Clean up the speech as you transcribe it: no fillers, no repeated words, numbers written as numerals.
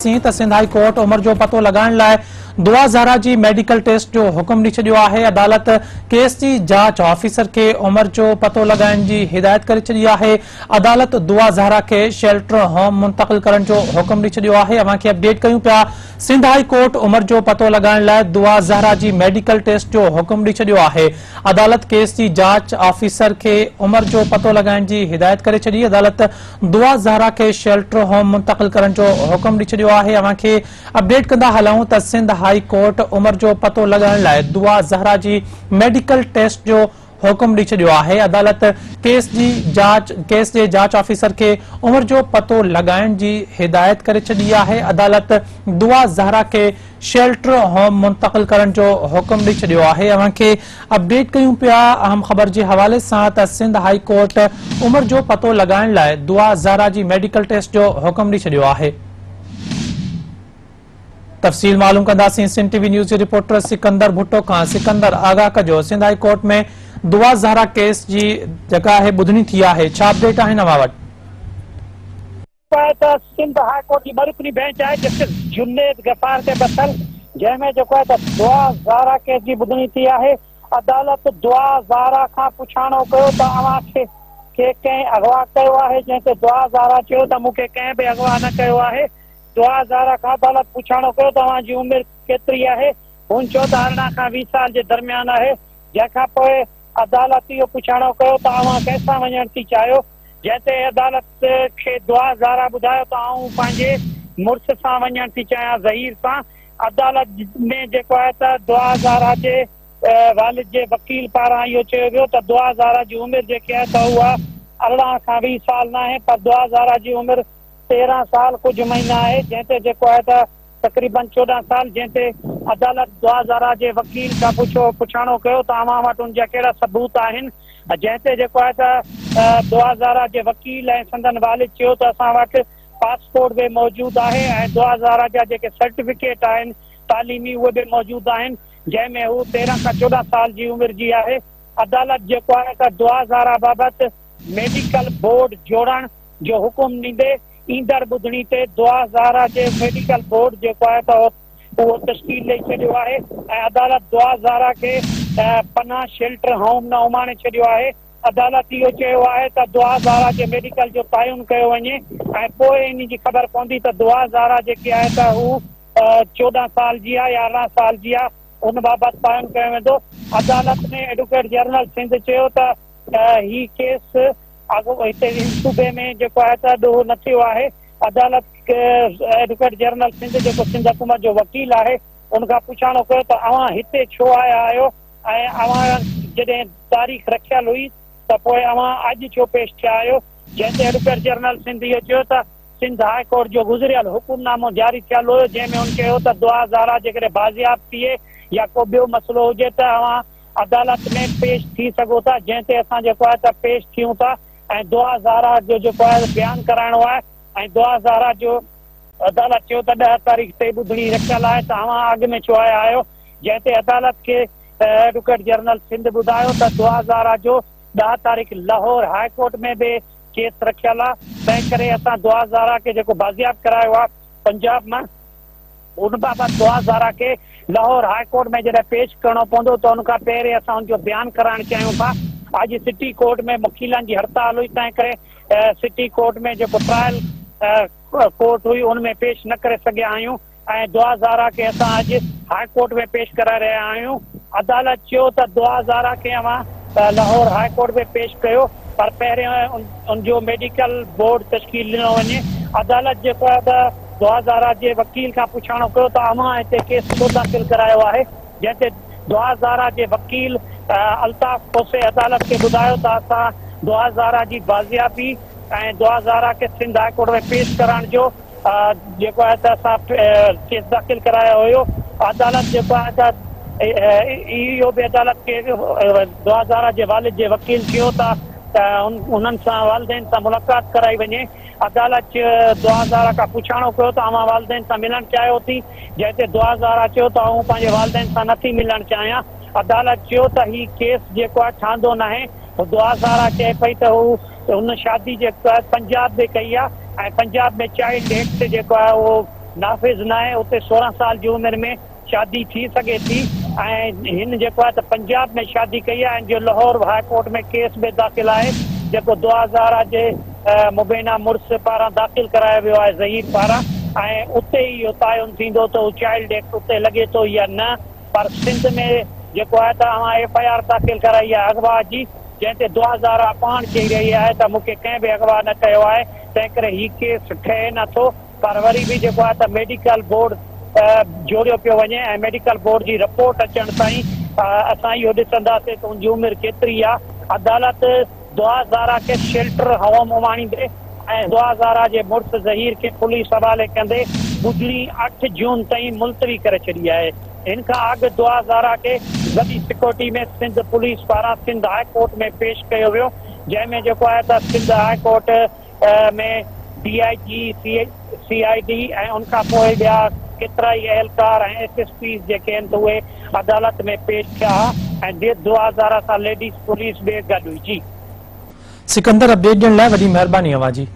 Sindh high court उमर जो पतो लगाइण लाइ दुआ ज़हरा जी मेडिकल टेस्ट जो हुकुम ॾेई छॾियो आहे। अदालत केस जी जांच ऑफिसर खे उमर जो पतो लगाइण जी हिदायत करे छॾी आहे। अदालत दुआ ज़हरा खे शेल्टर होम मुंतकिल करण जो हुकुम ॾेई छॾियो आहे। अव्हां खे अपडेट कयूं पिया। सिंध हाई कोर्ट उमर जो पतो लगाइण लाइ दुआ ज़हरा जी मेडिकल टेस्ट जो हुकुम ॾेई छॾियो आहे। अदालत केस जी जांच ऑफिसर खे उमर जो पतो लगाइण जी हिदायत करे छॾी। अदालत दुआ ज़हरा खे शेल्टर होम मुंतकिल करण जो हुकुम ॾेई छॾियो आहे। अव्हां खे अपडेट कंदा हलूं त सिंध हाई कोर्ट उमर जो पतो लगाइण लाइ दुआ ज़हरा जी मेडिकल टेस्ट जो हुकुम ॾेई छॾियो आहे। अदालत केस जे जांच ऑफिसर खे उमर जो पतो लगाइण जी हिदायत करे छॾी आहे। अदालत दुआ ज़हरा खे शेल्टर होम मुंतकिल करण जो हुकुम ॾेई छॾियो आहे। अव्हां खे अपडेट कयूं पिया अहम ख़बर जे हवाले सां त सिंध हाई कोर्ट उमर जो पतो लगाइण लाइ दुआ ज़हरा जी मेडिकल टेस्ट जो हुकुम ॾेई छॾियो आहे। तफ़सील मालूम कंदासीं सिंध टीवी न्यूज़ जे रिपोर्टर सिकंदर भुट्टो खां। सिकंदर, आगाह कजो, सिंध हाई कोर्ट में दुआ ज़हरा केस जी जेका आहे ॿुधणी थी आहे, छा अपडेट आहिनि अव्हां वटि? सिंध हाई कोर्ट की बरुकनी बेंच है जस्टिस जुन्नेद गफार के बसल जैमें जो है दुआ ज़हरा केस की बुधनी थी है। अदालत दुआ ज़हरा का पुछाणो कयो त अवां के कंहिं अगवा कयो है, जैसे दुआ ज़हरा चयो त मूंखे कंहिं बि अगवा न कयो है। दुआ ज़हरा का अदालत पुछाणो कयो त अवां जी उम्र केतरी है। हुन चयो त 18 खां 20 साल जे दरमियान है। जंहिंखां पोइ अदालत इहो पुछाणो कयो त अवां कंहिंसां वञण थी चाहियो, जैसे अदालत के दुआ ज़हरा बुधायो तो आऊं पंहिंजे मुड़ुस सां वञण थी चाहियां, ज़हीर सां। अदालत में जेको आहे त दुआ ज़हरा जे वालिद जे वकील पारां इहो चयो वियो त दुआ ज़हरा जी उमिरि जेकी आहे त उहा 18 खां 20 साल न आहे, पर दुआ ज़हरा जी उमिरि 13 साल कुछ महीना है, जंहिंते जेको आहे त तक़रीबन 14 साल। जंहिंते अदालत दुआ ज़हरा जे वकील खां पुछाणो कयो त अवां वटि उनजा कहिड़ा सबूत आहिनि। जंहिंते जेको आहे त दुआ ज़हरा जे वकील ऐं संदन वालिद चयो त असां वटि पासपोर्ट भी मौजूद है ऐं दुआ ज़हरा जा जेके सर्टिफिकेट आहिनि तालीमी उहे भी मौजूद आहिनि, जंहिंमें हू 13 खां 14 साल जी उमिरि जी आहे। अदालत जेको आहे त दुआ ज़हरा बाबति मेडिकल बोर्ड जोड़ण जो हुकुम ॾींदे ईंदड़ ॿुधणी ते दुआ ज़हरा जे मेडिकल बोर्ड जेको आहे त उहो तश्कील ॾेई छॾियो आहे ऐं अदालत दुआ ज़हरा खे पनाह शेल्टर होम न उमाणे छॾियो आहे। अदालत इहो चयो आहे त दुआ ज़हरा जे मेडिकल जो तयन कयो वञे ऐं पोइ इन जी ख़बर पवंदी त दुआ ज़हरा जेकी आहे त हू 14 साल जी आहे या 18 साल जी आहे, उन बाबति तयन कयो वेंदो। अदालत में एडवोकेट जनरल सिंध चयो त ही केस हिते सूबे में जेको आहे त ॾोहो न थियो आहे। अदालत एडवोकेट जनरल सिंध जेको सिंध हुकूमत जो वकील आहे उनखां पुछाणो कयो त अवां हिते छो आया आहियो ऐं अवां जॾहिं तारीख़ रखियल हुई त पोइ अवां अॼु छो पेश थिया आहियो। जंहिंते एडवोकेट जनरल सिंध इहो चयो त सिंध हाई कोर्ट जो गुज़रियल हुकुमनामो जारी थियल हुयो, जंहिंमें हुन चयो त दुआ ज़हरा जेकॾहिं बाज़ियाब थिए या को ॿियो मसइलो हुजे त अवां अदालत में पेश थी सघो था, जंहिंते असां जेको आहे त पेश थियूं था ऐं दुआ ज़हरा जो जेको आहे बयानु कराइणो आहे। ऐं दुआ ज़हरा जो अदालत चयो त 10 तारीख़ ते ॿुधणी रखियल आहे त अवां अॻु में छो आया आहियो। जंहिंते अदालत खे एडवोकेट जनरल सिंध ॿुधायो त दुआ ज़हरा जो 10 तारीख़ लाहौर हाई कोर्ट में भी केस रखियल आहे, तंहिं करे असां दुआ ज़हरा खे जेको बाज़ियाब करायो आहे पंजाब मां, उन बाबति दुआ ज़हरा खे लाहौर हाई कोर्ट में जॾहिं पेश करणो पवंदो त उनखां पहिरें असां उनजो बयानु कराइणु चाहियूं था। अॼु सिटी कोर्ट में वकीलनि जी हड़ताल हुई, तंहिं करे सिटी कोर्ट में जेको ट्रायल कोर्ट हुई उनमें पेश न करे सघिया आहियूं ऐं दुआ ज़हरा खे असां अॼु हाई कोर्ट में पेश कराए रहिया आहियूं। अदालत चयो त दुआ ज़हरा खे अवां लाहौर हाई कोर्ट में पेश कयो, पर पहिरें उनजो मेडिकल बोर्ड तश्कील ॾिनो वञे। अदालत जेको आहे त दुआ ज़हरा जे वकील खां पुछाणो कयो त अवां हिते केस छो दाख़िल करायो आहे, जंहिंते दुआ ज़हरा जे वकील अल्ताफ़ खोसे अदालत खे ॿुधायो त असां दुआ ज़हरा जी बाज़ियाबी ऐं दुआ ज़हरा खे सिंध हाई कोर्ट में पेश करण जो जेको आहे त असां केस दाख़िल करायो हुयो। अदालत जेको आहे त इहो बि अदालत खे दुआ ज़हरा जे वालिद जे वकील चयो त उन्हनि सां वालिदैन सां मुलाक़ात कराई वञे। अदालत दुआ ज़हरा खां पुछाणो कयो त अवां वालिदैन सां मिलणु चाहियो थी, जंहिंते दुआ ज़हरा चयो त आऊं पंहिंजे वालिदैन सां नथी मिलणु चाहियां। अदालत चयो त ही केस जेको आहे ठहंदो न आहे। दुआ ज़हरा चए पई त हुन शादी जेको आहे पंजाब में कई आहे ऐं पंजाब में चाइल्ड एक्ट जेको आहे उहो नाफ़िज़ न आहे। उते 16 साल जी उमिरि में शादी थी सघे थी ऐं हिन जेको आहे त पंजाब में शादी कई आहे ऐं जो लाहौर हाई कोर्ट में केस बि दाख़िल आहे जेको दुआ ज़ारा जे मुबैना मुड़ुस पारां दाख़िल करायो वियो आहे ज़हीर पारां ऐं उते ई इहो तइयुन थींदो त चाइल्ड एक्ट उते लॻे थो या न। पर सिंध में जेको आहे त अवां FIR दाख़िल कराई आहे अगवा जी जंहिं ते दुआ ज़ारा पाण चई रही आहे त मूंखे कंहिं बि अगवा न कयो आहे तंहिं करे हीउ केस ठहे नथो। पर वरी बि जेको आहे त मेडिकल बोर्ड जोड़ियो पियो वञे ऐं मेडिकल बोर्ड जी रिपोर्ट अचण ताईं असां इहो ॾिसंदासीं त उनजी उमिरि केतिरी आहे। अदालत दुआ ज़ारा खे शेल्टर हवम उमाणींदे ऐं दुआ ज़ारा जे मुड़ुस ज़हीर खे पुलिस हवाले कंदे ॿुधणी 8 जून ताईं मुलतवी करे छॾी आहे। हिन खां अॻु दुआ ज़ारा खे वॾी सिक्योरिटी में सिंध पुलिस पारां सिंध हाई कोर्ट में पेश कयो वियो जंहिंमें जेको आहे त सिंध हाई कोर्ट में DIG CID ऐं उनखां पोइ ॿिया केतिरा ई अहलकार ऐं SSP जेके आहिनि त उहे अदालत में पेश थिया ऐं दुआ ज़ारा सां लेडीज़ पुलिस बि गॾु हुई। जी सिकंदर, अपडेट ॾियण लाइ वॾी महिरबानी अव्हां जी।